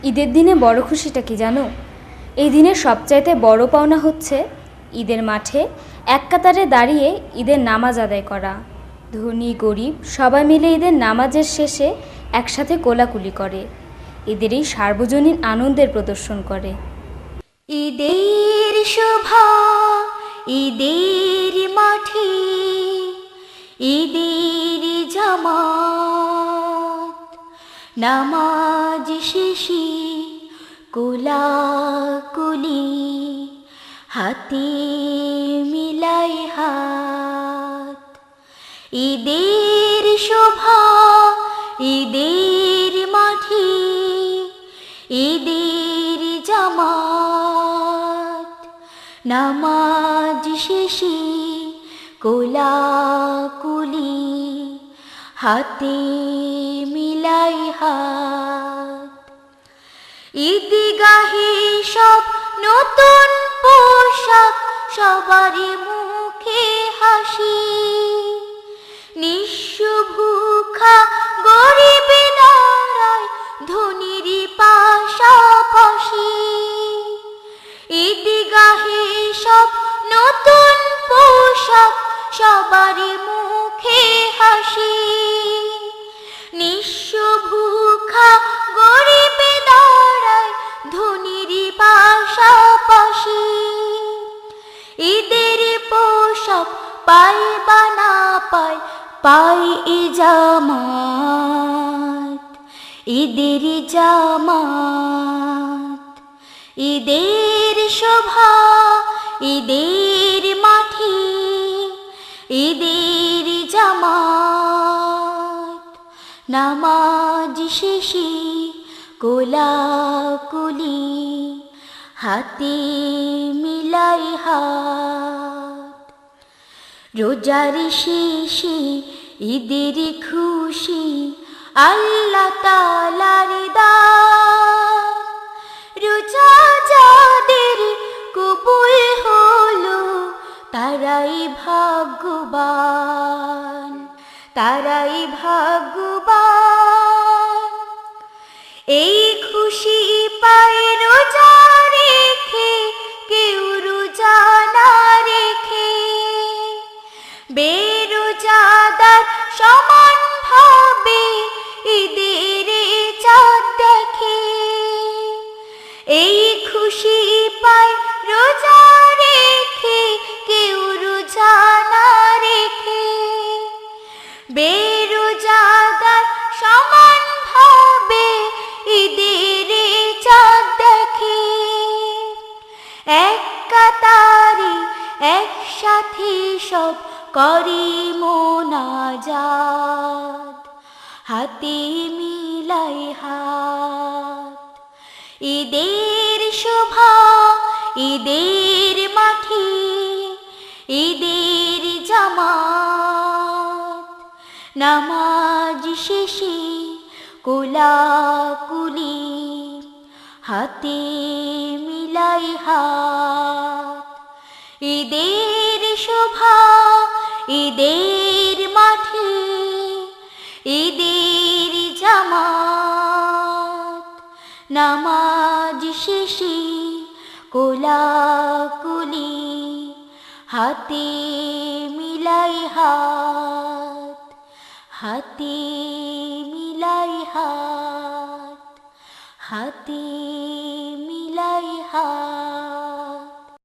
ঈদের দিনে বড় খুশিটা কি জানো? এই দিনের সবচাইতে বড় পাওনা হচ্ছে ঈদের মাঠে এক কাতারে দাঁড়িয়ে ঈদের নামাজ আদায় করা। ধনী গরিব সবাই মিলে ঈদের নামাজের শেষে একসাথে কোলাকুলি করে, ঈদের এই সার্বজনীন আনন্দের প্রদর্শন করে। ঈদের শোভা ঈদের মাঠে, ঈদের জামাত, নামাজ শেষে কোলাকুলি, হাতে মিলাই হাত। ঈদের শোভা ঈদের মাঠে, ঈদের জামাত, নামাজ শেষে কোলাকুলি, হাতে মিলাই হাত। ঈদগাহে সব নতুন পোশাক, সবারই মুখে হাসি, নিঃস্ব ভুখা গরিব দাঁড়ায় ধনীর পাশাপাশি। ঈদগাহে সব নতুন পোশাক, সবারই মুখে হাসি, নিঃস্ব ভুখা গরিব দাঁড়ায় ধনীর পাশাপাশি। ঈদের পোশাক পাই বা না পাই, পাই এ জামাত, ঈদের জামাত। ঈদের শোভা ঈদের মাঠে, ঈদের জামাত, নামাজ শেষে কোলাকুলি, হাতে মিলাই হাত। রোজার শেষে ঈদের খুশি, আল্লাহ তাআলার দান। রোজা যাদের কবুল হলো, তারাই ভাগ্যবান, তারাই ভাগ্যবান। এই খুশি পায় রোজা রেখে, কেউ রোজা না রেখে। বেরোজাদার সমান ভাবে ঈদের চাঁদ দেখে। এই খুশি পায় রোজা রেখে, কেউ রোজা না রেখে। বেরোজাদার সমান ভাবে ঈদের চাঁদ দেখে। এক কাতারে একসাথে সব করি মোনাজাত, হাতে মিলাই হাত। ঈদের শোভা ঈদের মাঠে, ঈদের জামাত, নামাজ শেষে কোলাকুলি, হাতে মিলাই হাত। ঈদের শোভা ঈদের মাঠে, ঈদের জামাত, নামাজ শেষে কোলাকুলি, হাতে মিলাই হাত, হাতে মিলাই হাত, হাতে মিলাই হাত।